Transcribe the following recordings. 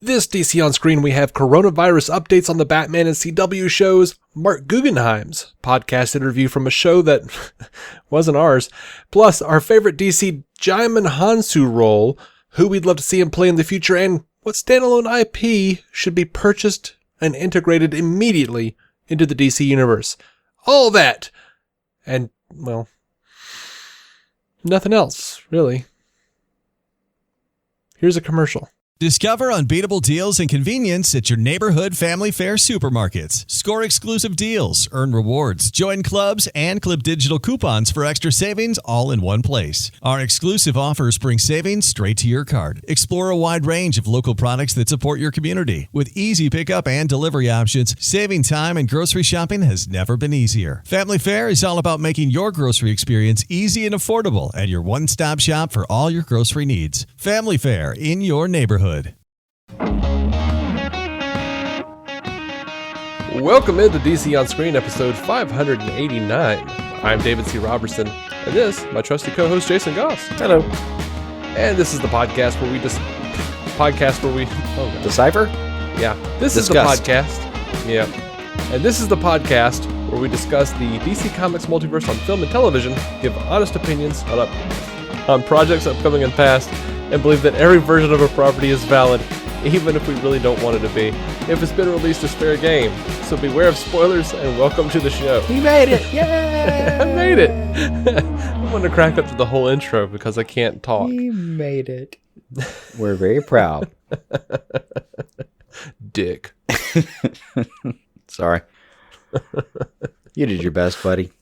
This DC On Screen, we have coronavirus updates on the Batman and CW shows, Marc Guggenheim's podcast interview from a show that wasn't ours, plus our favorite DC Djimon Hounsou role, who we'd love to see him play in the future, and what standalone IP should be purchased and integrated immediately into the DC universe. All that! And, well, nothing else, really. Here's a commercial. Discover unbeatable deals and convenience at your neighborhood family fare supermarkets. Score exclusive deals, earn rewards, join clubs, and clip digital coupons for extra savings all in one place. Our exclusive offers bring savings straight to your card. Explore a wide range of local products that support your community. With easy pickup and delivery options, saving time and grocery shopping has never been easier. Family Fare is all about making your grocery experience easy and affordable and your one-stop shop for all your grocery needs. Family Fare in your neighborhood. Welcome into DC On Screen episode 589. I'm David C. Robertson, and this, my trusty co-host Jason Goss. Hello. And this is the podcast where we Decipher? Yeah. This Discuss. is the podcast. Yeah. And this is the podcast where we discuss the DC Comics multiverse on film and television, give honest opinions on projects upcoming and past, and believe that every version of a property is valid, even if we really don't want it to be. If it's been released, it's fair game. So beware of spoilers, and welcome to the show. You made it! Yay! I made it! I'm going to crack up to the whole intro because I can't talk. You made it. We're very proud. Dick. Sorry. You did your best, buddy.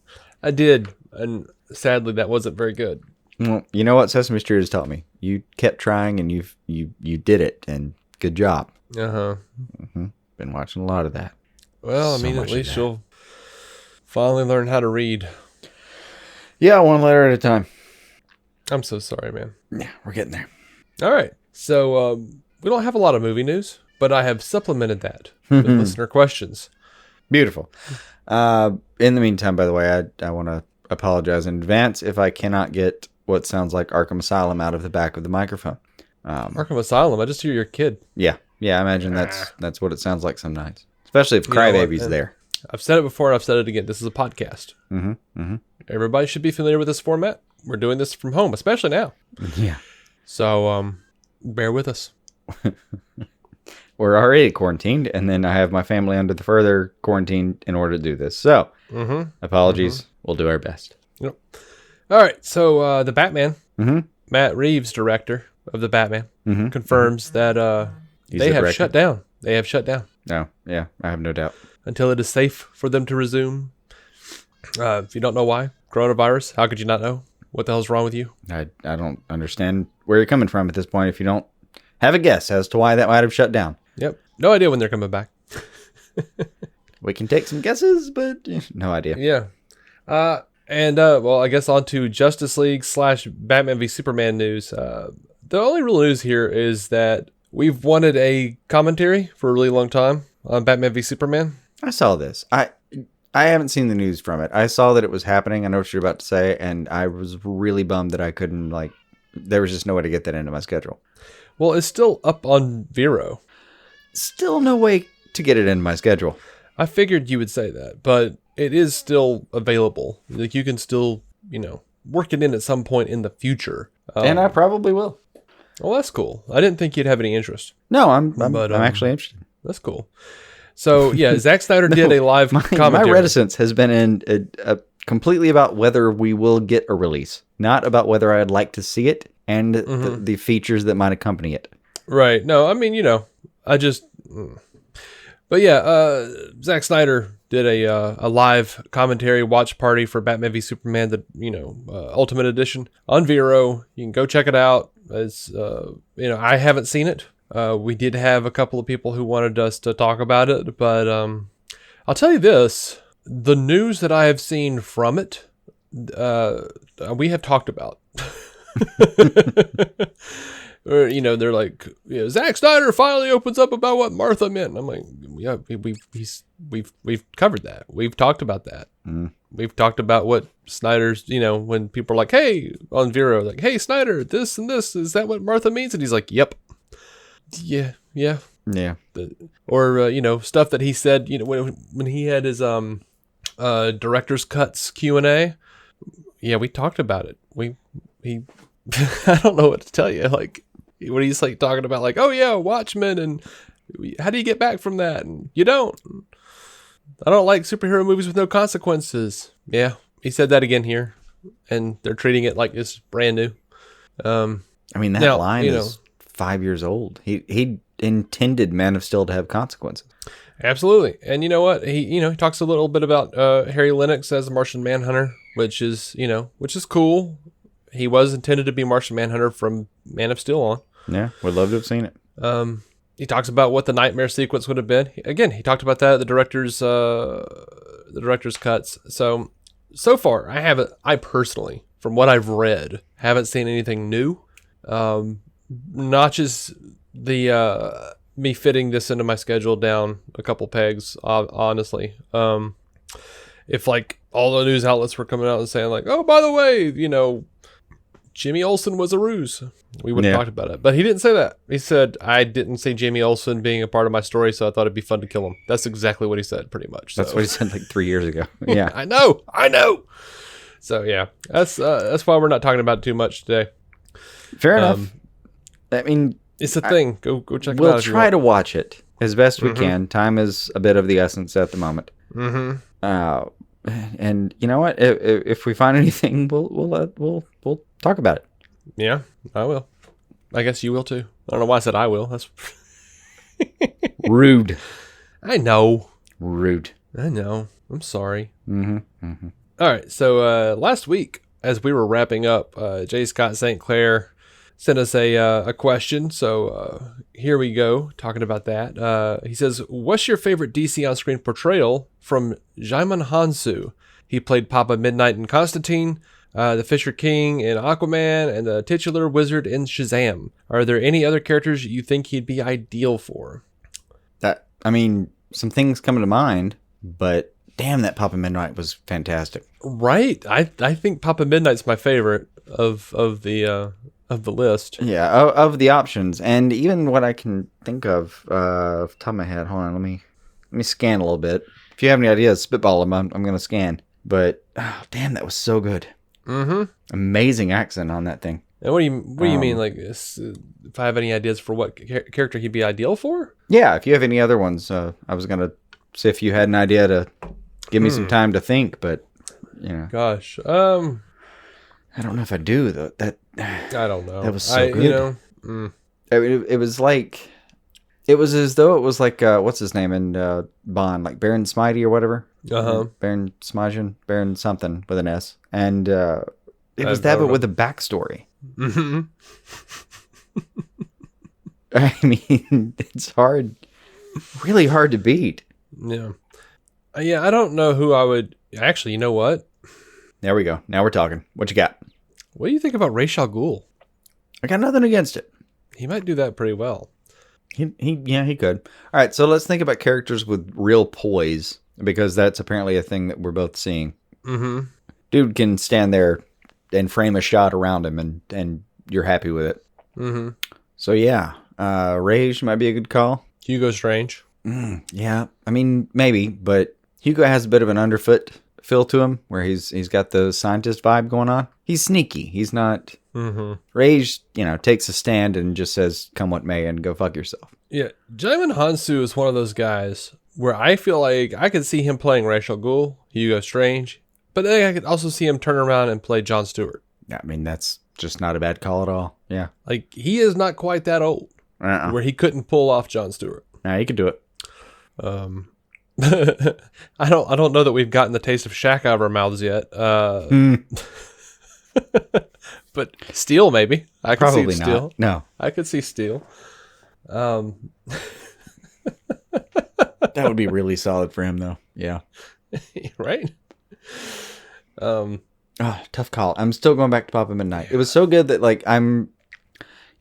I did, and sadly that wasn't very good. Well, you know what Sesame Street has taught me? You kept trying, and you did it, and good job. Uh-huh. Mm-hmm. Been watching a lot of that. Well, I mean, at least you'll finally learn how to read. Yeah, one letter at a time. I'm so sorry, man. Yeah, we're getting there. All right. So, we don't have a lot of movie news, but I have supplemented that with listener questions. Beautiful. In the meantime, by the way, I want to apologize in advance if I cannot get what sounds like Arkham Asylum out of the back of the microphone. Arkham Asylum, I just hear your kid. Yeah, I imagine that's what it sounds like some nights. Especially if Crybaby's there. I've said it before and I've said it again. This is a podcast. Everybody should be familiar with this format. We're doing this from home, especially now. Yeah. So, bear with us. We're already quarantined, and then I have my family under the further quarantine in order to do this. So, apologies. We'll do our best. Yep. All right. So, the Batman, Matt Reeves, director of the Batman, confirms that they have shut down. They have shut down. Oh, yeah. I have no doubt. Until it is safe for them to resume. If you don't know why, coronavirus, how could you not know? What the hell's wrong with you? I don't understand where you're coming from at this point if you don't have a guess as to why that might have shut down. Yep. No idea when they're coming back. We can take some guesses, but no idea. Yeah. Well, I guess on to Justice League / Batman v Superman news. The only real news here is that we've wanted a commentary for a really long time on Batman v Superman. I saw this. I haven't seen the news from it. I saw that it was happening. I know what you're about to say, and I was really bummed that I couldn't, there was just no way to get that into my schedule. Well, it's still up on Vero. Still no way to get it into my schedule. I figured you would say that, but it is still available. Like, you can still, work it in at some point in the future. And I probably will. Well, that's cool. I didn't think you'd have any interest. No, I'm actually interested. That's cool. So, yeah, Zack Snyder did a live commentary. My reticence has been in completely about whether we will get a release, not about whether I'd like to see it and the features that might accompany it. Right. No, I mean, I just... But yeah, Zack Snyder did a live commentary watch party for Batman v Superman, the Ultimate Edition on Vero. You can go check it out. As I haven't seen it. We did have a couple of people who wanted us to talk about it, but I'll tell you this: the news that I have seen from it, we have talked about. Or, they're like, Zack Snyder finally opens up about what Martha meant. I'm like, yeah, we've covered that. We've talked about that. We've talked about what Snyder's, when people are like, hey, on Vero, like, hey, Snyder, this and this, is that what Martha means? And he's like, yep. Yeah, Yeah. Yeah. Or stuff that he said, when he had his director's cuts Q&A. Yeah, we talked about it. He I don't know what to tell you. Like when he's like talking about like, oh yeah, Watchmen, and how do you get back from that? And you don't. I don't like superhero movies with no consequences. Yeah, he said that again here, and they're treating it like it's brand new. I mean, that line is 5 years old. He intended Man of Steel to have consequences. Absolutely. And you know what? He talks a little bit about Harry Lennox as the Martian Manhunter, which is cool. He was intended to be Martian Manhunter from Man of Steel on. Yeah, would love to have seen it. He talks about what the nightmare sequence would have been. Again, he talked about that at the director's cuts. So far, I personally, from what I've read, haven't seen anything new. Notches the me fitting this into my schedule down a couple pegs, honestly. If like all the news outlets were coming out and saying like, oh, by the way, Jimmy Olsen was a ruse, we would have talked about it. But he didn't say that. He said, I didn't see Jimmy Olsen being a part of my story, so I thought it'd be fun to kill him. That's exactly what he said, pretty much. That's what he said like 3 years ago. Yeah. I know. So yeah, that's why we're not talking about it too much today. Fair enough. I mean, it's a thing. Go check it out. We'll try to watch it as best we can. Time is a bit of the essence at the moment. And you know what? If we find anything, we'll talk about it. Yeah, I will. I guess you will too. I don't know why I said I will. That's rude. I know. Rude. I know. I'm sorry. All right. So last week, as we were wrapping up, J. Scott St. Clair sent us a question. So here we go, talking about that. He says, what's your favorite DC on-screen portrayal from Djimon Hounsou? He played Papa Midnight in Constantine, the Fisher King in Aquaman, and the titular wizard in Shazam. Are there any other characters you think he'd be ideal for? Some things come to mind, but damn, that Papa Midnight was fantastic. Right. I think Papa Midnight's my favorite of the list. Yeah, of the options, and even what I can think of off the top of my head. Hold on, let me scan a little bit. If you have any ideas, spitball them. I'm going to scan. But damn, that was so good. Amazing accent on that thing. And what do you mean? Like, if I have any ideas for what character he'd be ideal for? Yeah, if you have any other ones, I was going to see if you had an idea to give me some time to think. But gosh, I don't know if I do though. I don't know. That was so good. I mean, it was like, it was as though it was like what's his name in Bond, like Baron Smitey or whatever. Baron Smajan, Baron something with an S, and it was that, but with a backstory. I mean, it's really hard to beat. Yeah. I don't know who I would actually. You know what? There we go. Now we're talking. What you got? What do you think about Ra's al Ghul? I got nothing against it. He might do that pretty well. He could. All right, so let's think about characters with real poise, because that's apparently a thing that we're both seeing. Dude can stand there and frame a shot around him, and you're happy with it. So yeah, Rage might be a good call. Hugo Strange. Yeah, I mean, maybe, but Hugo has a bit of an underfoot feel to him, where he's got the scientist vibe going on. He's sneaky. He's not. Rage, takes a stand and just says, "Come what may," and go fuck yourself. Yeah, Djimon Hounsou is one of those guys where I feel like I could see him playing Ra's al Ghul, Hugo Strange, but then I could also see him turn around and play Jon Stewart. I mean, that's just not a bad call at all. Yeah, like he is not quite that old where he couldn't pull off Jon Stewart. Nah, he could do it. I don't know that we've gotten the taste of Shaq out of our mouths yet. But Steel, maybe. I could see Steel. Not. No. I could see Steel. That would be really solid for him, though. Yeah. Right? Tough call. I'm still going back to Papa Midnight. It was so good that, like, I'm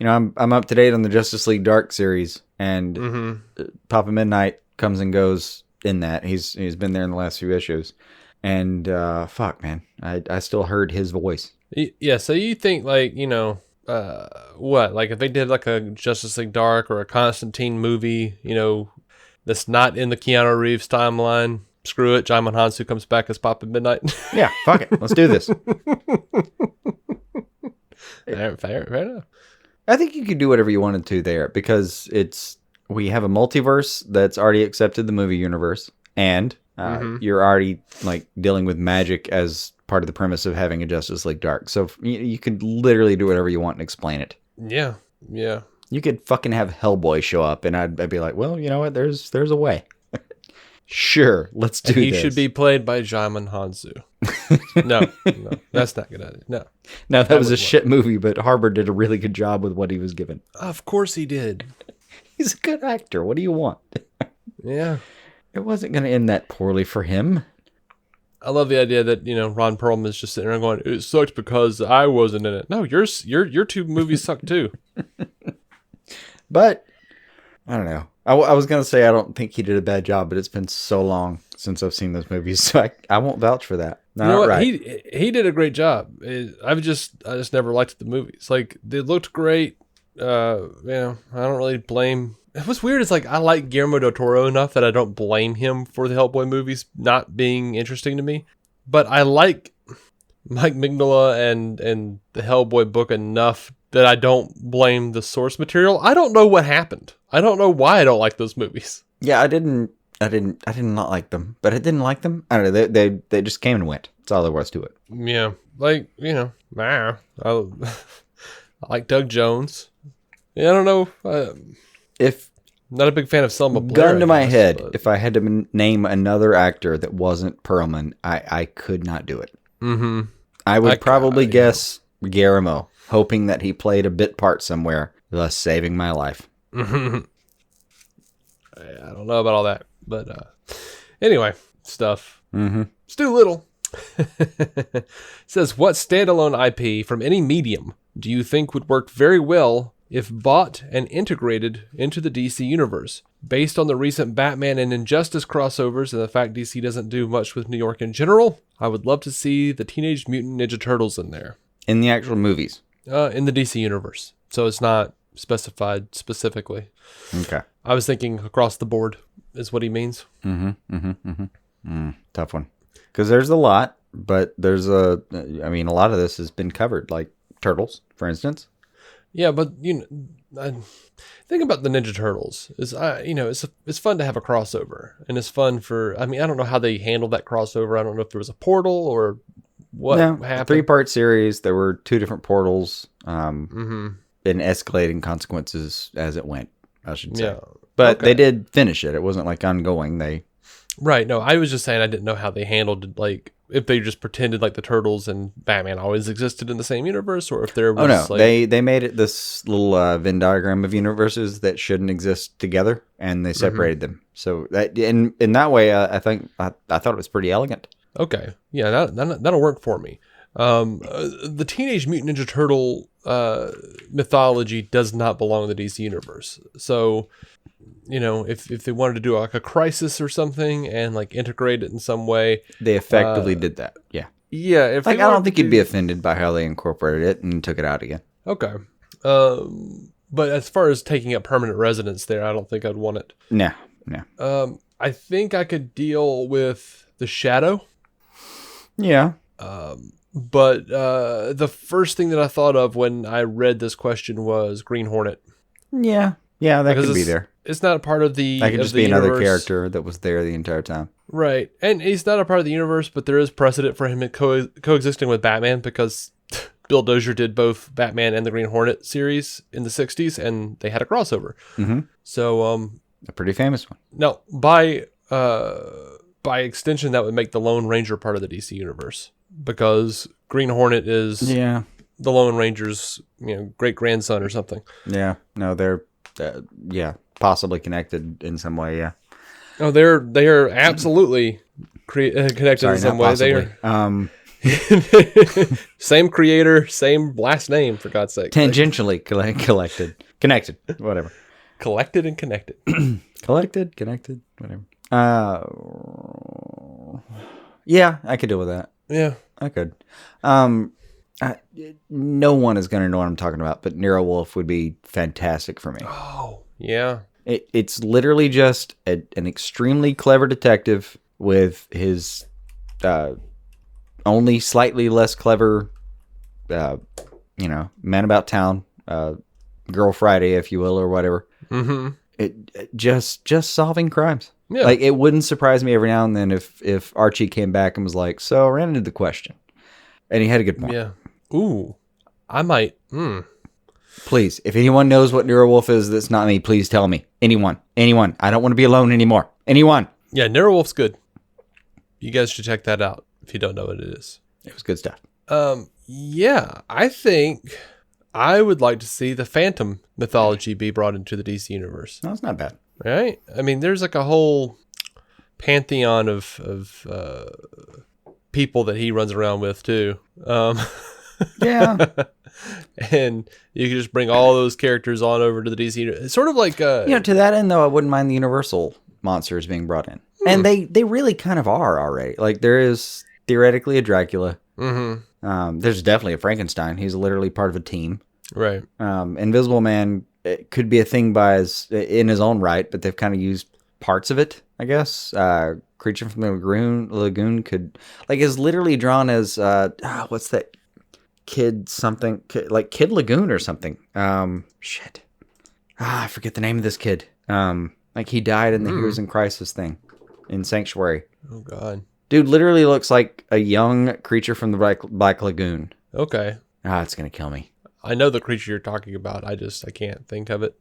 up to date on the Justice League Dark series, and Papa Midnight comes and goes in that. He's been there in the last few issues. And fuck, man, I still heard his voice. Yeah, so you think, like, What? Like if they did like a Justice League Dark or a Constantine movie, that's not in the Keanu Reeves timeline. Screw it. Djimon Hounsou comes back as Papa Midnight. Yeah, fuck it. Let's do this. Fair enough. I think you could do whatever you wanted to there because we have a multiverse that's already accepted the movie universe, and you're already like dealing with magic as part of the premise of having a Justice League Dark. So you could literally do whatever you want and explain it. Yeah. You could fucking have Hellboy show up, and I'd be like, well, you know what? There's a way. Sure, let's do this. He should be played by Djimon Hounsou. No, that's not good idea. No, that was a shit movie, but Harbour did a really good job with what he was given. Of course he did. He's a good actor. What do you want? Yeah. It wasn't going to end that poorly for him. I love the idea that, Ron Perlman is just sitting there going, it sucked because I wasn't in it. No, your two movies suck too. But, I don't know. I was going to say I don't think he did a bad job, but it's been so long since I've seen those movies, so I won't vouch for that. You know what? Right. He did a great job. I just never liked the movies. Like, they looked great. I don't really blame. What's weird is like I like Guillermo del Toro enough that I don't blame him for the Hellboy movies not being interesting to me. But I like Mike Mignola and the Hellboy book enough that I don't blame the source material. I don't know what happened. I don't know why I don't like those movies. Yeah, I did not like them, but I didn't like them. I don't know. They just came and went. That's all there was to it. Yeah, like I like Doug Jones. Yeah, I don't know. If not a big fan of Selma Blair. Gun to my head, if I had to name another actor that wasn't Perlman, I could not do it. Mm-hmm. I would probably guess Guillermo, hoping that he played a bit part somewhere, thus saving my life. I don't know about all that, but anyway, stuff. Mm-hmm. Stu Little says, what standalone IP from any medium do you think would work very well if bought and integrated into the DC universe? Based on the recent Batman and Injustice crossovers and the fact DC doesn't do much with New York in general, I would love to see the Teenage Mutant Ninja Turtles in there. In the actual movies? In the DC universe. So it's not specified specifically. Okay. I was thinking across the board is what he means. Tough one. Because there's a lot, but there's a lot of this has been covered, like Turtles, for instance. Yeah, but think about the Ninja Turtles. It's fun to have a crossover, and it's fun for. I don't know how they handled that crossover. I don't know if there was a portal or what happened. 3-part series. There were 2 different portals. And escalating consequences as it went, I should say. Yeah. But they did finish it. It wasn't like ongoing. Right. No, I was just saying I didn't know how they handled it. Like if they just pretended like the Turtles and Batman always existed in the same universe, or if there was. Oh no, they made it this little Venn diagram of universes that shouldn't exist together, and they separated them. So that in that way, I think I thought it was pretty elegant. Okay, yeah, that'll work for me. The Teenage Mutant Ninja Turtle mythology does not belong in the DC universe. So, if they wanted to do like a crisis or something and like integrate it in some way, they effectively did that. Yeah. Yeah. I don't think you'd be offended by how they incorporated it and took it out again. Okay. But as far as taking up permanent residence there, I don't think I'd want it. No. I think I could deal with the Shadow. Yeah. But the first thing that I thought of when I read this question was Green Hornet. Yeah, that could be there. It's not a part of the. That could just be another character that was there the entire time. Right, and he's not a part of the universe, but there is precedent for him coexisting with Batman because Bill Dozier did both Batman and the Green Hornet series in the '60s, and they had a crossover. Mm-hmm. So, a pretty famous one. No, by extension, that would make the Lone Ranger part of the DC universe. Because Green Hornet is the Lone Ranger's great grandson or something. Yeah, no, they're possibly connected in some way. Yeah. Oh, they are absolutely connected in some way. Possibly. They are same creator, same last name, for God's sake. Tangentially connected, whatever. Collected and connected. Connected, whatever. Yeah, I could deal with that. Yeah, I could. No one is going to know what I'm talking about, but Nero Wolfe would be fantastic for me. Oh, yeah. It's literally just an extremely clever detective with his only slightly less clever, man about town, girl Friday, if you will, or whatever. Mm-hmm. It just solving crimes. Yeah. Like, it wouldn't surprise me every now and then if Archie came back and was like, so I ran into the question. And he had a good point. Yeah. Ooh. I might. Please, if anyone knows what Nero Wolfe is that's not me, please tell me. Anyone. I don't want to be alone anymore. Anyone. Yeah, Nero Wolfe's good. You guys should check that out if you don't know what it is. It was good stuff. Yeah, I think I would like to see the Phantom mythology be brought into the DC universe. No, it's not bad. Right? I mean, there's like a whole pantheon of people that he runs around with too. Yeah. And you can just bring all those characters on over to the DC universe. It's sort of like to that end though, I wouldn't mind the Universal monsters being brought in. And they really kind of are already. Like, there is theoretically a Dracula. Mm-hmm. There's definitely a Frankenstein. He's literally part of a team. Right. Invisible Man, it could be a thing in his own right, but they've kind of used parts of it, I guess. Creature from the Lagoon is literally drawn as what's that Kid Lagoon or something. Shit. I forget the name of this kid. Like, he died in the Heroes in Crisis thing in Sanctuary. Oh God. Dude literally looks like a young creature from the Black Lagoon. Okay. It's gonna kill me. I know the creature you're talking about. I can't think of it.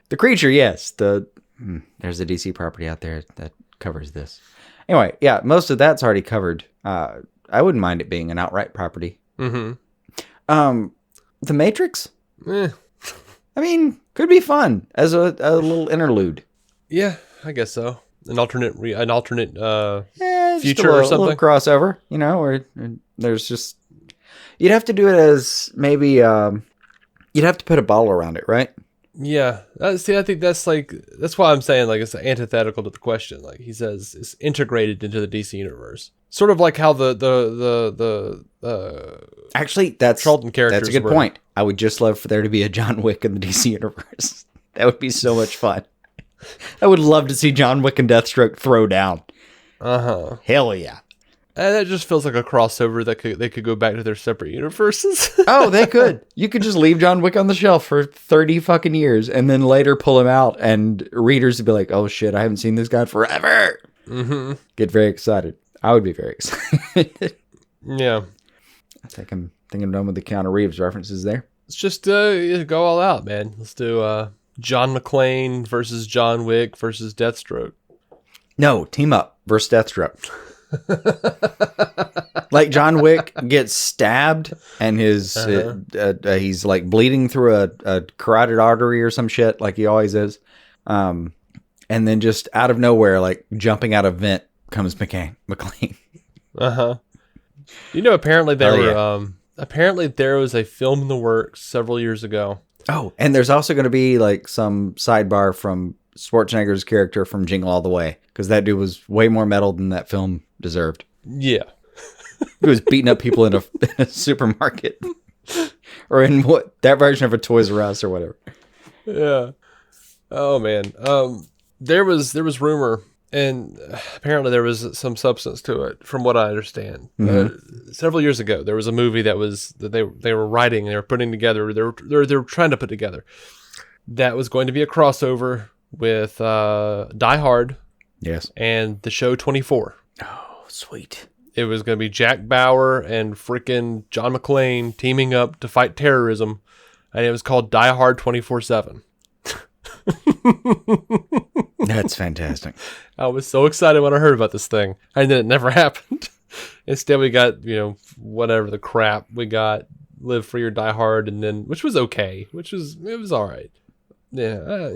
The creature, yes. There's a DC property out there that covers this. Anyway, yeah, most of that's already covered. I wouldn't mind it being an outright property. Mm-hmm. The Matrix? Eh. I mean, could be fun as a little interlude. Yeah, I guess so. An alternate future or or something. A little crossover, where there's just, you'd have to do it as maybe you'd have to put a bottle around it, right? Yeah. See, I think that's why I'm saying, like, it's antithetical to the question. Like, he says it's integrated into the DC universe. Sort of like how the actually, that's Charlton characters that's a good were. point. I would just love for there to be a John Wick in the DC universe. That would be so much fun. I would love to see John Wick and Deathstroke throw down. Uh-huh. Hell yeah. And that just feels like a crossover that they could go back to their separate universes. Oh, they could. You could just leave John Wick on the shelf for 30 fucking years and then later pull him out and readers would be like, oh shit, I haven't seen this guy forever. Mm-hmm. Get very excited. I would be very excited. Yeah. I think I'm done with the Keanu Reeves references there. Let's just go all out, man. Let's do John McClane versus John Wick versus Deathstroke. No, team up versus Deathstroke. Like, John Wick gets stabbed and he's like bleeding through a carotid artery or some shit, like he always is. And then just out of nowhere, like jumping out of vent, comes McClane. Uh-huh. Apparently apparently there was a film in the works several years ago. Oh, and there's also going to be like some sidebar from Schwarzenegger's character from Jingle All the Way, because that dude was way more metal than that film deserved. Yeah. He was beating up people in a supermarket. Or in that version of a Toys R Us or whatever. Yeah. Oh man. There was rumor, and apparently there was some substance to it, from what I understand. Several years ago, there was a movie that they were writing, they were putting together, they were trying to put together, that was going to be a crossover with Die Hard, yes, and the show 24. Oh, sweet. It was going to be Jack Bauer and freaking John McClane teaming up to fight terrorism, and it was called Die Hard 24/7. That's fantastic. I was so excited when I heard about this thing, and then it never happened. Instead, we got, whatever the crap we got, Live Free or Die Hard, and then, which was okay, it was all right. Yeah,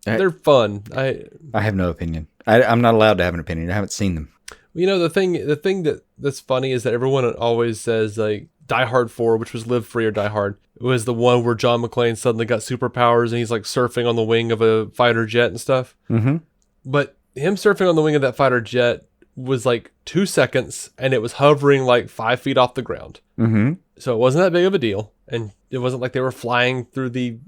they're fun. I have no opinion. I'm not allowed to have an opinion. I haven't seen them. The thing that's funny is that everyone always says, like, Die Hard 4, which was Live Free or Die Hard, was the one where John McClane suddenly got superpowers and he's like surfing on the wing of a fighter jet and stuff. Mm-hmm. But him surfing on the wing of that fighter jet was like 2 seconds, and it was hovering like 5 feet off the ground. Mm-hmm. So it wasn't that big of a deal, and it wasn't like they were flying through the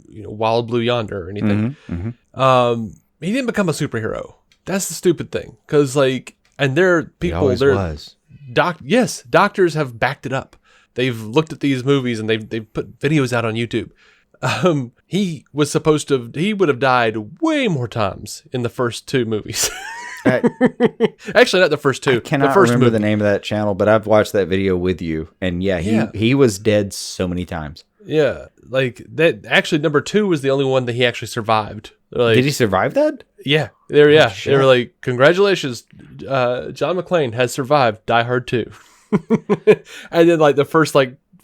wild blue yonder or anything. Mm-hmm. Mm-hmm. He didn't become a superhero. That's the stupid thing, because and there are people. He always was. Doctors have backed it up. They've looked at these movies and they've put videos out on YouTube. He would have died way more times in the first 2 movies. Actually, not the first 2. I cannot remember the name of that channel, but I've watched that video with you, and he was dead so many times. Yeah, like that. Actually, number 2 was the only one that he actually survived. Like, did he survive that? Yeah, they were like, congratulations, John McClane has survived Die Hard 2. And then like the first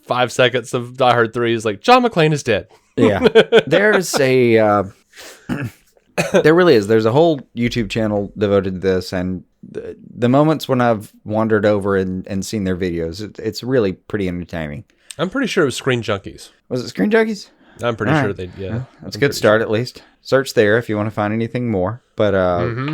5 seconds of Die Hard 3 is like, John McClane is dead. Yeah, there's there really is. There's a whole YouTube channel devoted to this, and the moments when I've wandered over and seen their videos, it's really pretty entertaining. I'm pretty sure it was Screen Junkies. Was it Screen Junkies? I'm pretty sure they, That's a good start, at least. Search there if you want to find anything more. But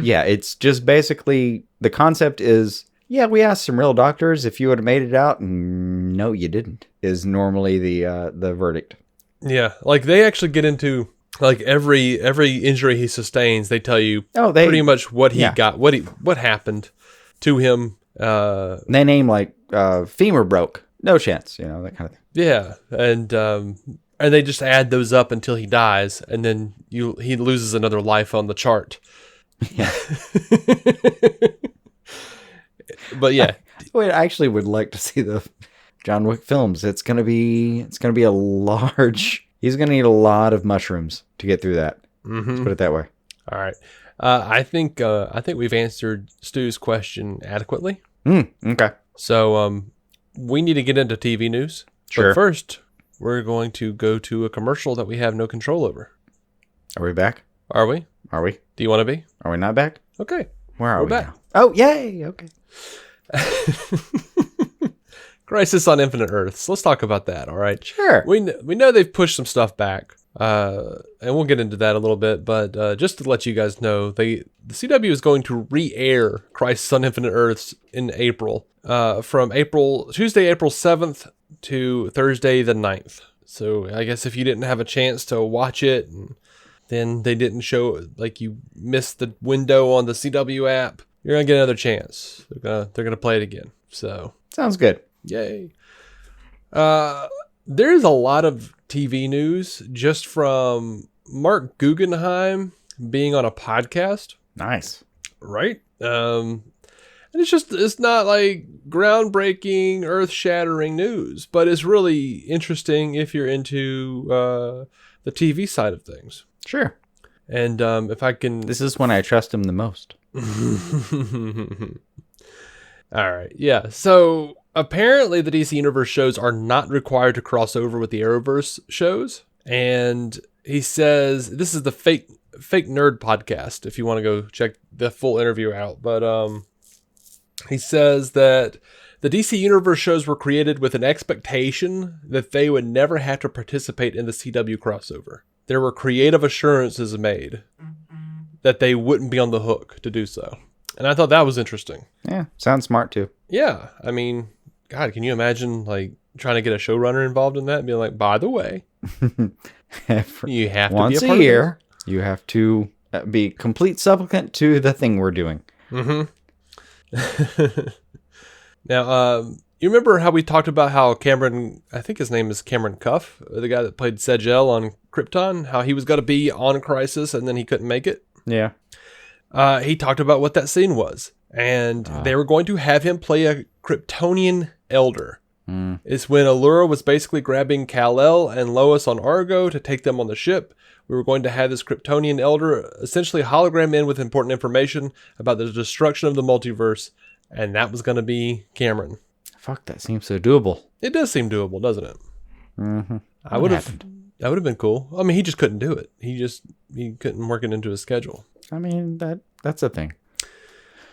yeah, it's just basically, the concept is, we asked some real doctors if you would have made it out, and no, you didn't, is normally the verdict. Yeah, like they actually get into every injury he sustains. They tell you pretty much what he got, what happened to him. They name femur broke, no chance, that kind of thing. Yeah, and they just add those up until he dies, and then he loses another life on the chart. Yeah. But yeah, I actually would like to see the John Wick films. It's gonna be a large. He's gonna need a lot of mushrooms to get through that. Mm-hmm. Let's put it that way. All right. I think we've answered Stu's question adequately. Okay. So we need to get into TV news. Sure. But first, we're going to go to a commercial that we have no control over. Are we back? Are we? Are we? Do you want to be? Are we not back? Okay. Where are we back now? Oh, yay! Okay. Crisis on Infinite Earths. Let's talk about that. All right. Sure. We know they've pushed some stuff back, and we'll get into that a little bit. But just to let you guys know, the CW is going to re-air Crisis on Infinite Earths in April, from Tuesday, April 7th to Thursday the 9th. So I guess if you didn't have a chance to watch it, and then they didn't show, you missed the window on the CW app, you're gonna get another chance. They're gonna play it again. So sounds good. Yay. There's a lot of TV news just from Marc Guggenheim being on a podcast. Nice. Right? And it's not groundbreaking, earth-shattering news, but it's really interesting if you're into the TV side of things. Sure. And if I can... This is when I trust him the most. All right. Yeah. So apparently the DC Universe shows are not required to cross over with the Arrowverse shows. And he says, this is the fake nerd podcast, if you want to go check the full interview out. But he says that the DC Universe shows were created with an expectation that they would never have to participate in the CW crossover. There were creative assurances made that they wouldn't be on the hook to do so. And I thought that was interesting. Yeah, sounds smart too. Yeah, I mean, God, can you imagine trying to get a showrunner involved in that and being like, by the way, you have to once be a part a year, of this. You have to be complete supplicant to the thing we're doing. Mm-hmm. Now, you remember how we talked about how Cameron, I think his name is Cameron Cuff, the guy that played Sejel on Krypton, how he was going to be on Crisis and then he couldn't make it? Yeah. He talked about what that scene was. And they were going to have him play a Kryptonian elder. It's when Allura was basically grabbing Kal-El and Lois on Argo to take them on the ship. We were going to have this Kryptonian elder essentially hologram in with important information about the destruction of the multiverse. And that was going to be Cameron. Fuck, that seems so doable. It does seem doable, doesn't it? Mm-hmm. That would have been cool. I mean, he just couldn't do it. He couldn't work it into his schedule. I mean, that's a thing.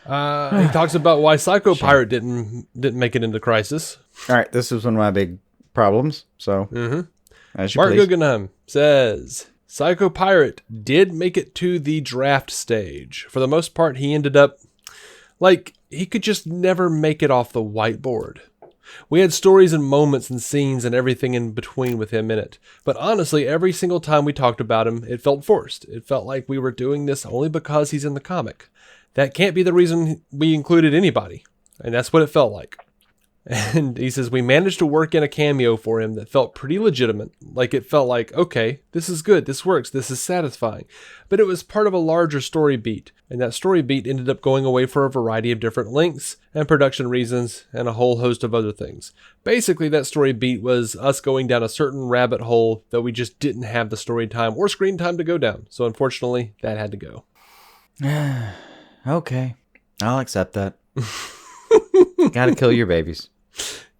He talks about why Psycho Pirate didn't make it into Crisis. All right, this is one of my big problems. So, as you Marc please. Guggenheim says Psycho Pirate did make it to the draft stage. For the most part, he ended up Like, he could just never make it off the whiteboard. We had stories and moments and scenes and everything in between with him in it. But honestly, every single time we talked about him, it felt forced. It felt like we were doing this only because he's in the comic. That can't be the reason we included anybody. And that's what it felt like. And he says, we managed to work in a cameo for him that felt pretty legitimate. Like, it felt like, okay, this is good, this works, this is satisfying. But it was part of a larger story beat. And that story beat ended up going away for a variety of different lengths and production reasons and a whole host of other things. Basically, that story beat was us going down a certain rabbit hole that we just didn't have the story time or screen time to go down. So unfortunately, that had to go. Okay, I'll accept that. Gotta kill your babies.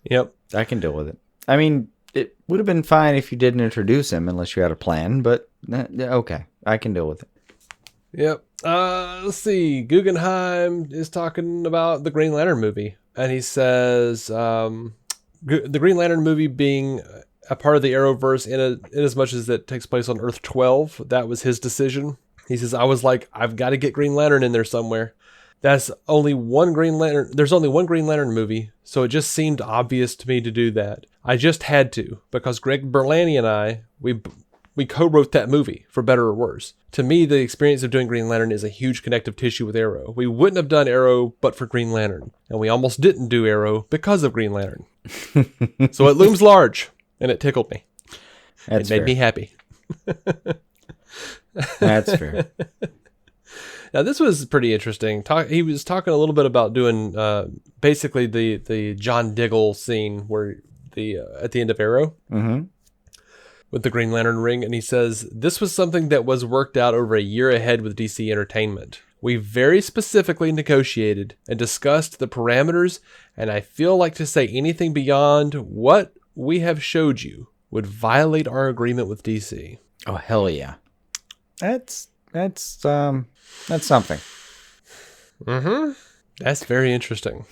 Yep. I can deal with it. I mean, it would have been fine if you didn't introduce him unless you had a plan, but okay, I can deal with it. Yep. Let's see. Guggenheim is talking about the Green Lantern movie, and he says the Green Lantern movie being a part of the Arrowverse in as much as it takes place on Earth 12, that was his decision. He says, I was like, I've got to get Green Lantern in there somewhere. There's only one Green Lantern movie, so it just seemed obvious to me to do that. I just had to, because Greg Berlanti and I, we co-wrote that movie, for better or worse. To me, the experience of doing Green Lantern is a huge connective tissue with Arrow. We wouldn't have done Arrow but for Green Lantern, and we almost didn't do Arrow because of Green Lantern. So it looms large, and it tickled me. It made me happy. That's fair. Now, this was pretty interesting. He was talking a little bit about doing basically the John Diggle scene where at the end of Arrow with the Green Lantern ring. And he says, this was something that was worked out over a year ahead with DC Entertainment. We very specifically negotiated and discussed the parameters, and I feel like to say anything beyond what we have showed you would violate our agreement with DC. Oh, hell yeah. That's something. That's very interesting.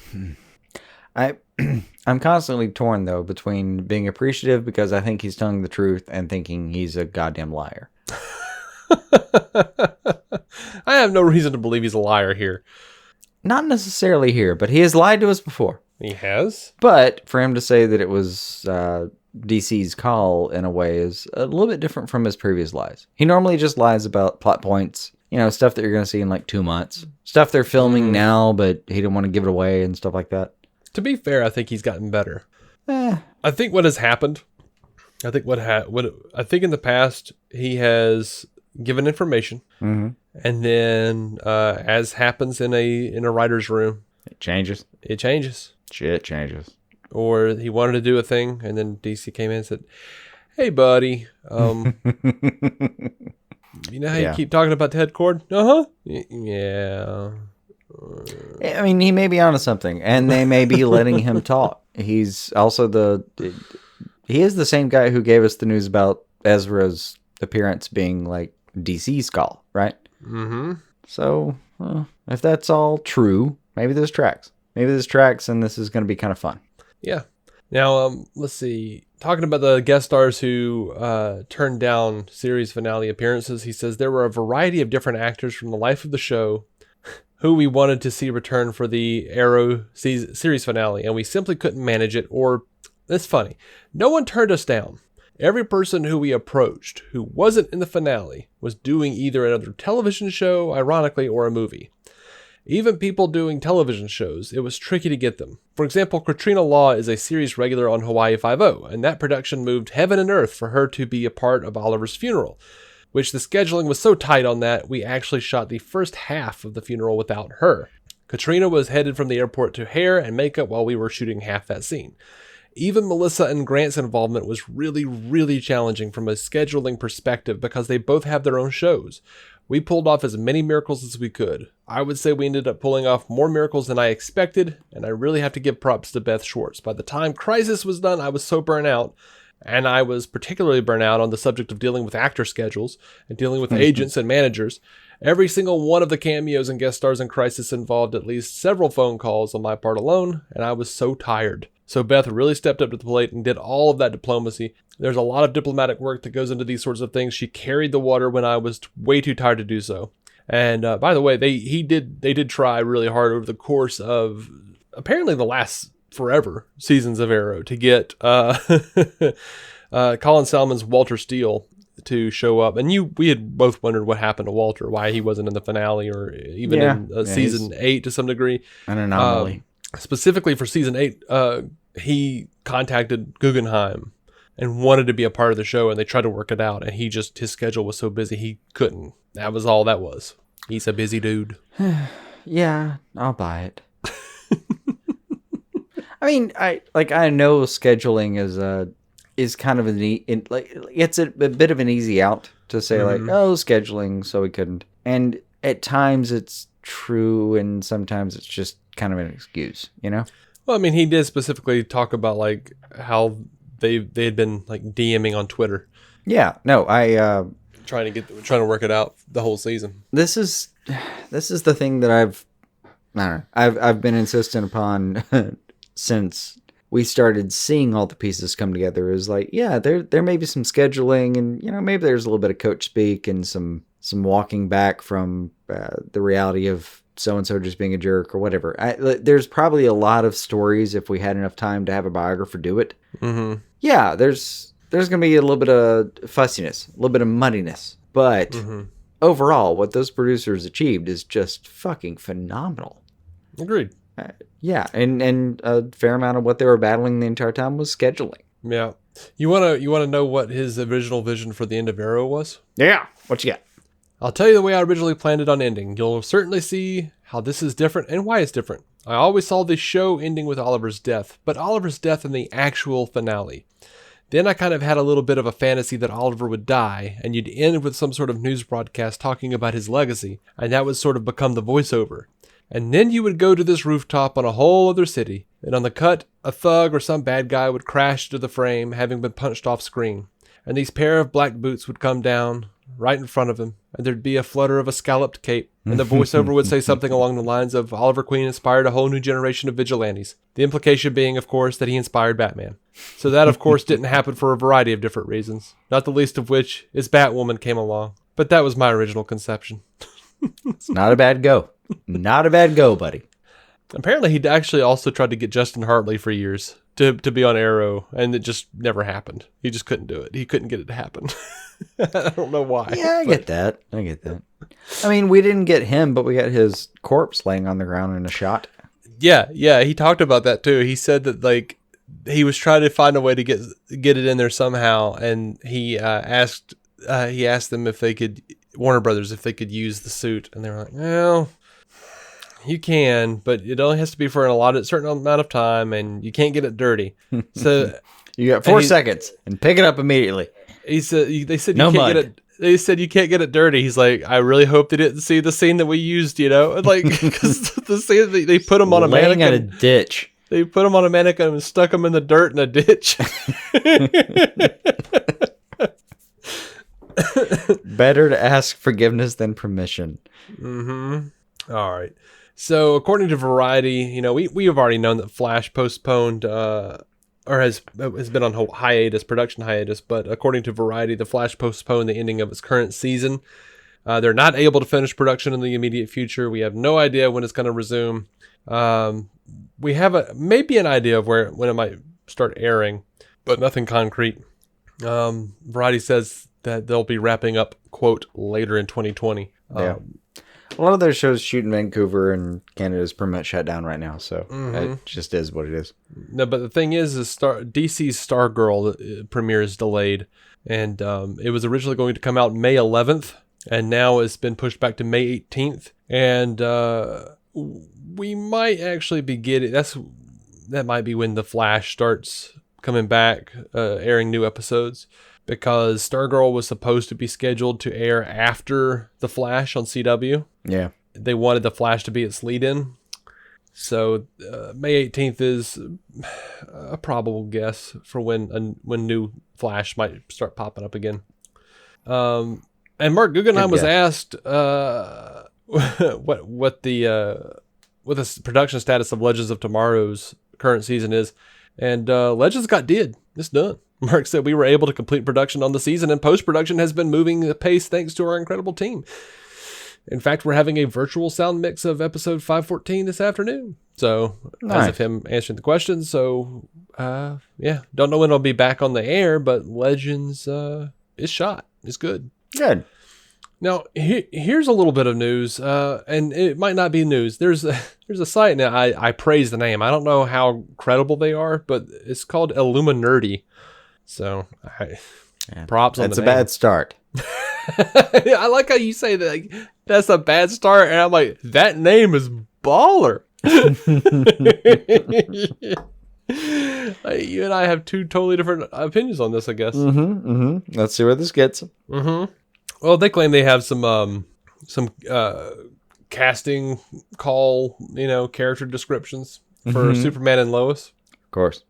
I'm constantly torn, though, between being appreciative because I think he's telling the truth and thinking he's a goddamn liar. I have no reason to believe he's a liar here. Not necessarily here, but he has lied to us before. He has? But for him to say that it was DC's call in a way is a little bit different from his previous lies. He normally just lies about plot points, stuff that you're going to see in like 2 months. Stuff they're filming now, but he didn't want to give it away and stuff like that. To be fair, I think he's gotten better. I think what has happened, I think in the past, he has given information, and then as happens in a writer's room, it changes. Shit changes. Or he wanted to do a thing, and then DC came in and said, hey, buddy, you know how you keep talking about the head cord? Yeah. I mean, he may be onto something, and they may be letting him talk. He's also he is the same guy who gave us the news about Ezra's appearance being like DC's call, right? So, if that's all true, maybe this tracks. And this is going to be kind of fun. Yeah. Now, let's see. Talking about the guest stars who turned down series finale appearances, he says there were a variety of different actors from the life of the show who we wanted to see return for the Arrow series finale, and we simply couldn't manage it, or, it's funny, no one turned us down. Every person who we approached who wasn't in the finale was doing either another television show, ironically, or a movie. Even people doing television shows, it was tricky to get them. For example, Katrina Law is a series regular on Hawaii Five-0, and that production moved heaven and earth for her to be a part of Oliver's funeral, which the scheduling was so tight on that we actually shot the first half of the funeral without her. Katrina was headed from the airport to hair and makeup while we were shooting half that scene. Even Melissa and Grant's involvement was really, really challenging from a scheduling perspective because they both have their own shows. We pulled off as many miracles as we could. I would say we ended up pulling off more miracles than I expected, and I really have to give props to Beth Schwartz. By the time Crisis was done, I was so burnt out, and I was particularly burnt out on the subject of dealing with actor schedules and dealing with agents and managers. Every single one of the cameos and guest stars in Crisis involved at least several phone calls on my part alone, and I was so tired. So Beth really stepped up to the plate and did all of that diplomacy. There's a lot of diplomatic work that goes into these sorts of things. She carried the water when I was way too tired to do so. And by the way, they did try really hard over the course of apparently the last forever seasons of Arrow to get Colin Salmon's Walter Steele to show up. And we had both wondered what happened to Walter, why he wasn't in the finale or even in season 8 to some degree. An anomaly. Specifically for season 8, he contacted Guggenheim and wanted to be a part of the show, and they tried to work it out, and his schedule was so busy he couldn't. That was all that was. He's a busy dude. Yeah, I'll buy it. I mean, I know scheduling is kind of it's a bit of an easy out to say scheduling, so we couldn't. And at times it's true, and sometimes it's just kind of an excuse, you know? Well, I mean, he did specifically talk about like how they had been like DMing on Twitter. Yeah, no, trying to work it out the whole season. This is the thing that I've been insistent upon since we started seeing all the pieces come together. Is like, yeah, there may be some scheduling, and maybe there's a little bit of coach speak and some walking back from the reality of so and so just being a jerk or whatever. There's probably a lot of stories if we had enough time to have a biographer do it. Mm-hmm. Yeah, there's gonna be a little bit of fussiness, a little bit of muddiness, but overall, what those producers achieved is just fucking phenomenal. Agreed. Yeah, and a fair amount of what they were battling the entire time was scheduling. Yeah. You wanna know what his original vision for the end of Arrow was? Yeah. What you got? I'll tell you the way I originally planned it on ending. You'll certainly see how this is different and why it's different. I always saw this show ending with Oliver's death, but Oliver's death in the actual finale. Then I kind of had a little bit of a fantasy that Oliver would die, and you'd end with some sort of news broadcast talking about his legacy, and that would sort of become the voiceover. And then you would go to this rooftop on a whole other city, and on the cut, a thug or some bad guy would crash into the frame, having been punched off screen. And these pair of black boots would come down right in front of him, and there'd be a flutter of a scalloped cape, and the voiceover would say something along the lines of Oliver Queen inspired a whole new generation of vigilantes. The implication being, of course, that he inspired Batman. So that, of course, didn't happen for a variety of different reasons, not the least of which is Batwoman came along. But that was my original conception. It's not a bad go. Not a bad go, buddy. Apparently, he'd actually also tried to get Justin Hartley for years to be on Arrow, and it just never happened. He just couldn't do it. He couldn't get it to happen. I don't know why. Yeah, I get that. I mean, we didn't get him, but we got his corpse laying on the ground in a shot. Yeah, he talked about that too. He said that like he was trying to find a way to get it in there somehow, and he asked them if they could, Warner Brothers, if they could use the suit, and they were like, well, you can, but it only has to be for a certain amount of time, and you can't get it dirty. So you got 4 seconds and pick it up immediately. They said you can't get it. They said you can't get it dirty. He's like, I really hope they didn't see the scene that we used, like because the scene they put him on a mannequin, laying in a ditch. They put him on a mannequin and stuck him in the dirt in a ditch. Better to ask forgiveness than permission. Mm-hmm. All right. So according to Variety, we have already known that Flash postponed or has been on production hiatus. But according to Variety, the Flash postponed the ending of its current season. They're not able to finish production in the immediate future. We have no idea when it's going to resume. We have maybe an idea of when it might start airing, but nothing concrete. Variety says that they'll be wrapping up, quote, later in 2020. Yeah. A lot of their shows shoot in Vancouver, and Canada's pretty much shut down right now, so it just is what it is. No, but the thing is DC's Stargirl premiere is delayed, and it was originally going to come out May 11th, and now it's been pushed back to May 18th, and we might actually be getting that might be when The Flash starts coming back, airing new episodes. Because Stargirl was supposed to be scheduled to air after The Flash on CW. Yeah. They wanted The Flash to be its lead-in. So May 18th is a probable guess for when new Flash might start popping up again. And Marc Guggenheim was asked what the production status of Legends of Tomorrow's current season is. And Legends did. It's done. Mark said we were able to complete production on the season, and post-production has been moving the pace thanks to our incredible team. In fact, we're having a virtual sound mix of episode 514 this afternoon. So, Nice. as of him answering the questions. So, yeah, don't know when it'll be back on the air, but Legends is shot. It's good. Good. Now, here's a little bit of news, and it might not be news. There's a site, now I praise the name. I don't know how credible they are, but it's called Illuminerdi. So, props on the name. That's a bad start. I like how you say that. Like, that's a bad start, and I'm like, that name is baller. You and I have two totally different opinions on this, I guess. Let's see where this gets. Well, they claim they have some casting call, character descriptions for Superman and Lois. Of course.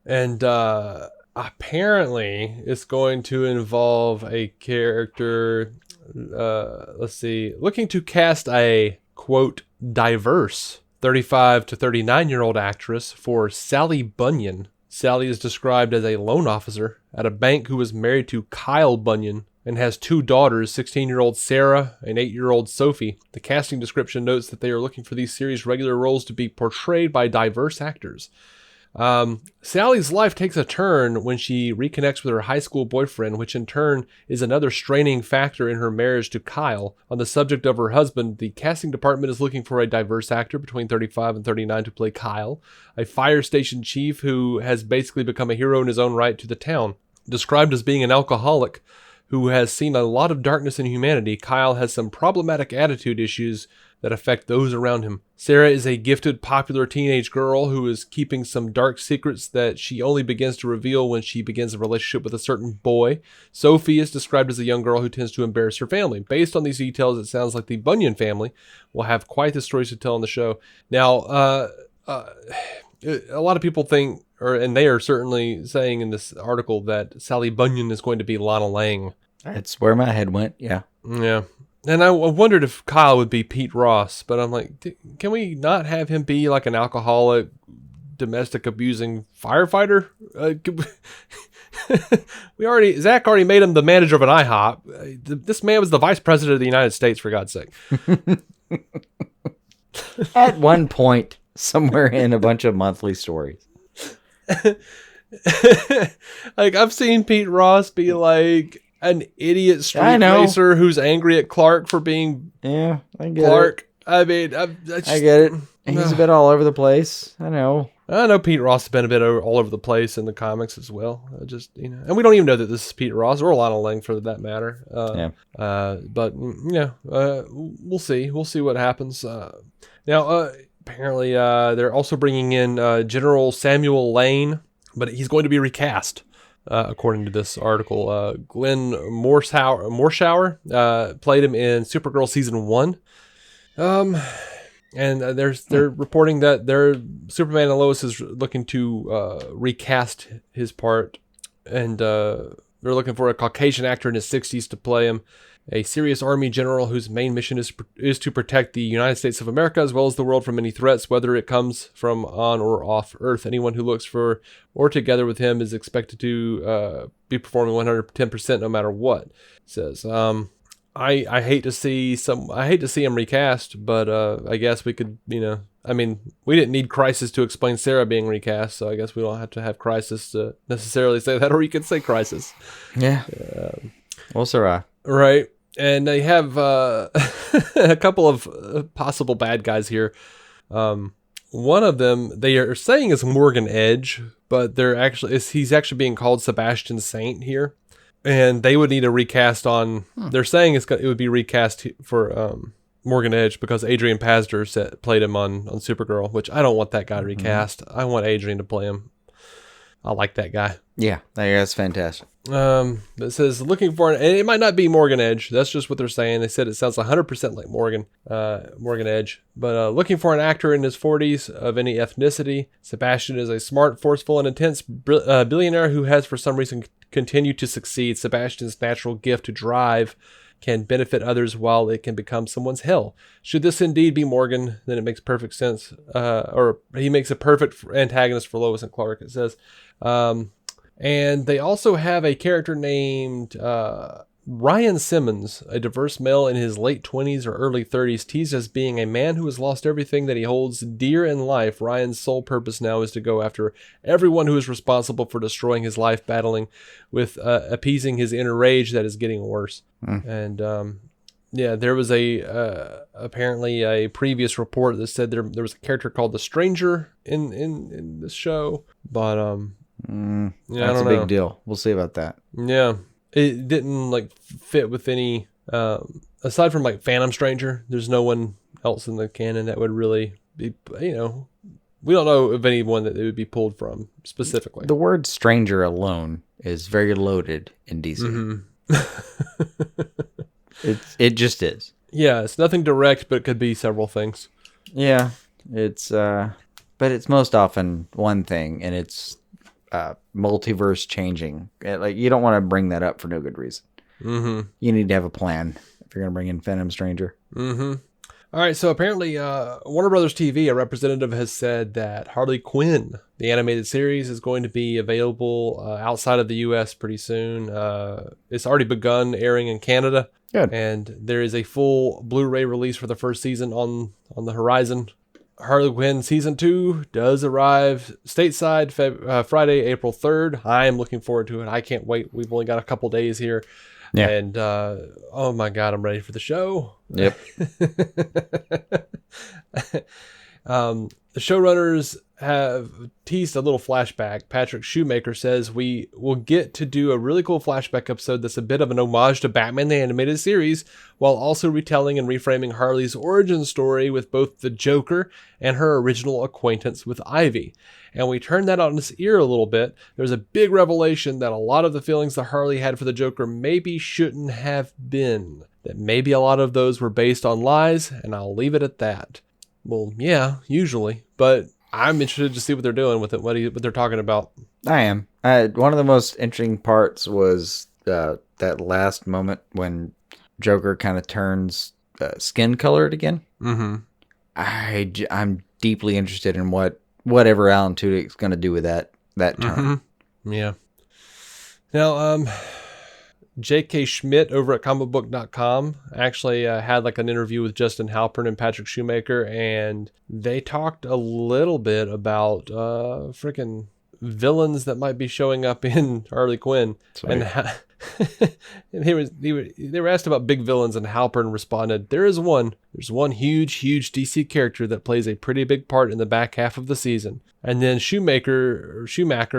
And apparently it's going to involve a character, let's see, looking to cast a, quote, diverse 35 to 39-year-old actress for Sally Bunyan. Sally is described as a loan officer at a bank who was married to Kyle Bunyan and has two daughters, 16-year-old Sarah and 8-year-old Sophie. The casting description notes that they are looking for these series' regular roles to be portrayed by diverse actors. Sally's life takes a turn when she reconnects with her high school boyfriend, which in turn is another straining factor in her marriage to Kyle. On the subject of her husband, the casting department is looking for a diverse actor between 35 and 39 to play Kyle, a fire station chief who has basically become a hero in his own right to the town. Described as being an alcoholic who has seen a lot of darkness in humanity, Kyle has some problematic attitude issues that affect those around him. Sarah is a gifted, popular teenage girl who is keeping some dark secrets that she only begins to reveal when she begins a relationship with a certain boy. Sophie is described as a young girl who tends to embarrass her family. Based on these details, it sounds like the Bunyan family will have quite the stories to tell on the show. Now, a lot of people think, and they are certainly saying in this article, that Sally Bunyan is going to be Lana Lang. That's where my head went, yeah. Yeah. And I wondered if Kyle would be Pete Ross, but I'm like, can we not have him be like an alcoholic, domestic abusing firefighter? Zach already made him the manager of an IHOP. This man was the vice president of the United States, for God's sake. At one point, somewhere in a bunch of monthly stories. Like, I've seen Pete Ross be like an idiot street racer who's angry at Clark for being I get Clark. It. I mean, I get it. He's a bit all over the place. I know Pete Ross has been a bit all over the place in the comics as well. And we don't even know that this is Pete Ross or Lana Lang for that matter. But we'll see. We'll see what happens. Now, apparently, they're also bringing in General Samuel Lane, but he's going to be recast. According to this article, Glenn Morshower played him in Supergirl season 1. And they're reporting that their Superman and Lois is looking to recast his part, and they're looking for a Caucasian actor in his 60s to play him, a serious army general whose main mission is to protect the United States of America as well as the world from any threats, whether it comes from on or off Earth. Anyone who looks for or together with him is expected to be performing 110% no matter what. It says, I hate to see him recast, but I guess we could, we didn't need Crisis to explain Sarah being recast, so I guess we don't have to have Crisis to necessarily say that, or you could say Crisis. Yeah. Well, Sarah. Right. And they have a couple of possible bad guys here. One of them they are saying is Morgan Edge, but he's actually being called Sebastian Saint here, and they would need a recast on. They're saying it would be recast for Morgan Edge because Adrian Pasdar played him on Supergirl, which I don't want that guy recast. I want Adrian to play him. I like that guy. Yeah, that's fantastic. It says looking for and it might not be Morgan Edge. That's just what they're saying. They said it sounds 100% like Morgan Edge. But looking for an actor in his 40s of any ethnicity. Sebastian is a smart, forceful, and intense billionaire who has for some reason continued to succeed. Sebastian's natural gift to drive can benefit others while it can become someone's hell. Should this indeed be Morgan, then it makes perfect sense. Or he makes a perfect antagonist for Lois and Clark, it says. And they also have a character named Ryan Simmons, a diverse male in his late 20s or early 30s, teased as being a man who has lost everything that he holds dear in life. Ryan's sole purpose now is to go after everyone who is responsible for destroying his life, battling with appeasing his inner rage that is getting worse. And yeah, there was apparently a previous report that said there was a character called the Stranger in this show, but yeah, that's a big deal. We'll see about that. Yeah. It didn't like fit with any aside from like Phantom Stranger. There's no one else in the canon that would really be, we don't know of anyone that it would be pulled from specifically. The word stranger alone is very loaded in DC. It just is. Yeah, it's nothing direct, but it could be several things. Yeah, but it's most often one thing, and it's multiverse changing. Like, you don't want to bring that up for no good reason. You need to have a plan if you're going to bring in Phantom Stranger. All right, so apparently Warner Brothers TV, a representative has said that Harley Quinn, the animated series, is going to be available outside of the U.S. pretty soon. It's already begun airing in Canada. Good. And there is a full Blu-ray release for the first season on the horizon. Harley Quinn Season 2 does arrive stateside Friday, April 3rd. I am looking forward to it. I can't wait. We've only got a couple days here. Yeah. And, oh my God, I'm ready for the show. Yep. The showrunners have teased a little flashback. Patrick Shoemaker says we will get to do a really cool flashback episode that's a bit of an homage to Batman the Animated Series, while also retelling and reframing Harley's origin story with both the Joker and her original acquaintance with Ivy. And we turn that on its ear a little bit. There's a big revelation that a lot of the feelings that Harley had for the Joker maybe shouldn't have been. That maybe a lot of those were based on lies, and I'll leave it at that. Well, yeah, usually, but I'm interested to see what they're doing with it, what they're talking about. I am. One of the most interesting parts was that last moment when Joker kind of turns skin colored again. I'm deeply interested in whatever Alan Tudyk's going to do with that turn. Yeah. Now, J.K. Schmidt over at comicbook.com actually had like an interview with Justin Halpern and Patrick Shoemaker, and they talked a little bit about freaking villains that might be showing up in Harley Quinn. And and they were asked about big villains, and Halpern responded, there's one huge DC character that plays a pretty big part in the back half of the season. And then Schumacher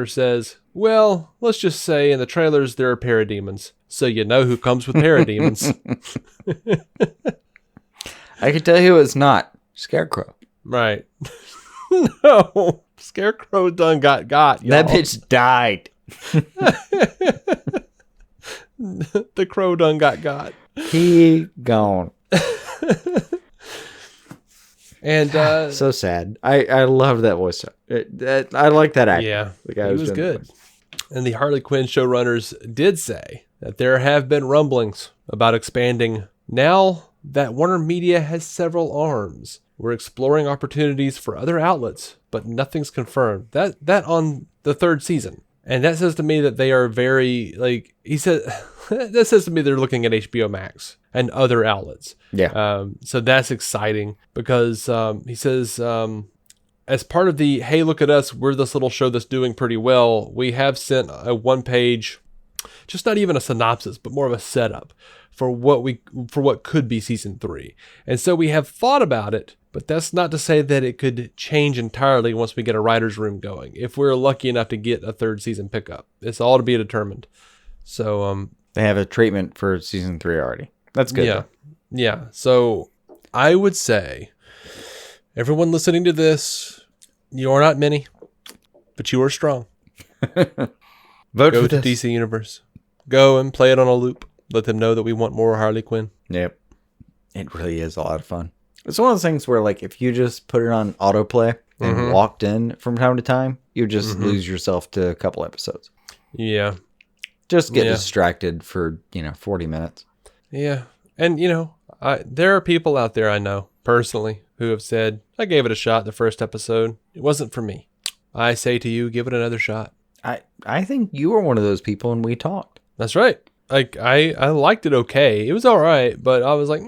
says, well, let's just say in the trailers there are parademons, so you know who comes with parademons. I can tell you it's not Scarecrow. Right. No, Scarecrow done got y'all. That bitch died. The crow done got. He gone. And so sad. I love that voice. I like that actor. Yeah, the guy he was good. And the Harley Quinn showrunners did say that there have been rumblings about expanding. Now that Warner Media has several arms, we're exploring opportunities for other outlets, but nothing's confirmed. That on the third season. And that says to me that they are very, like, he said, that says to me they're looking at HBO Max and other outlets. Yeah. So that's exciting because he says, as part of the, hey, look at us, we're this little show that's doing pretty well, we have sent a one-page, just not even a synopsis, but more of a setup for what could be season 3. And so we have thought about it, but that's not to say that it could change entirely once we get a writer's room going, if we're lucky enough to get a third season pickup. It's all to be determined. So they have a treatment for season 3 already. That's good. Yeah. Yeah. So I would say, everyone listening to this, you are not many, but you are strong. Vote Go for to this. DC Universe. Go and play it on a loop. Let them know that we want more Harley Quinn. Yep. It really is a lot of fun. It's one of those things where, like, if you just put it on autoplay and walked in from time to time, you just lose yourself to a couple episodes. Yeah. Just get distracted for, 40 minutes. Yeah. And, there are people out there I know personally who have said, I gave it a shot the first episode. It wasn't for me. I say to you, give it another shot. I think you were one of those people and we talked. That's right. Like I liked it okay. It was all right, but I was like,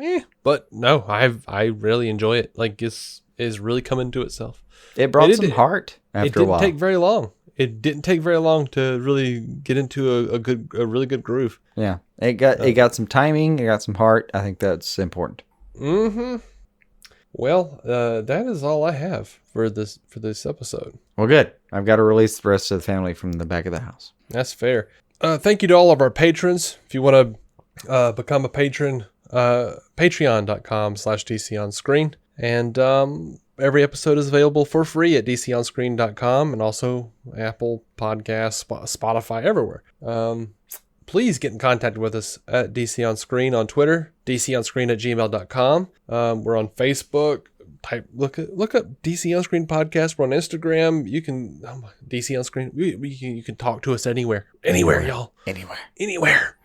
But no, I really enjoy it. Like it's really coming to itself. It brought some heart after a while. It didn't take very long. It didn't take very long to really get into a really good groove. Yeah, it got some timing. It got some heart. I think that's important. Mm-hmm. Well, that is all I have for this episode. Well, good. I've got to release the rest of the family from the back of the house. That's fair. Thank you to all of our patrons. If you want to become a patron, patreon.com/DCOnScreen. And every episode is available for free at DCOnScreen.com and also Apple Podcasts, Spotify, everywhere. Please get in contact with us at DC On Screen on Twitter, DCOnScreen@gmail.com. We're on Facebook. Look up DC On Screen Podcast. We're on Instagram. You can DC On Screen. You can talk to us anywhere, y'all. Anywhere.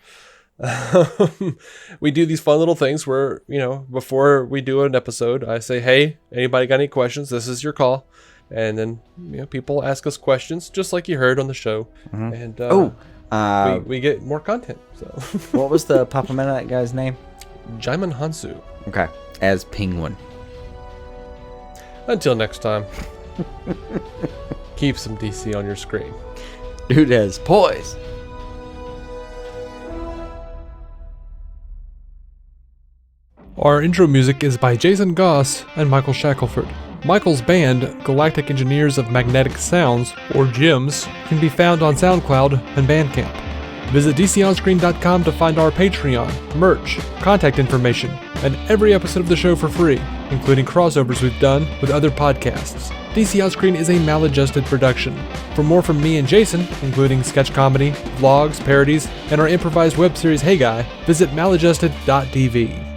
We do these fun little things where, before we do an episode, I say, hey, anybody got any questions? This is your call. And then, people ask us questions just like you heard on the show. Mm-hmm. And we get more content. So what was the Papa Mennonite guy's name? Djimon Hounsou. Okay. As Penguin. Until next time, keep some DC on your screen. Dude has poise. Our intro music is by Jason Goss and Michael Shackelford. Michael's band, Galactic Engineers of Magnetic Sounds, or GEMS, can be found on SoundCloud and Bandcamp. Visit DCOnScreen.com to find our Patreon, merch, contact information, and every episode of the show for free, including crossovers we've done with other podcasts. DC On Screen is a maladjusted production. For more from me and Jason, including sketch comedy, vlogs, parodies, and our improvised web series Hey Guy, visit maladjusted.tv.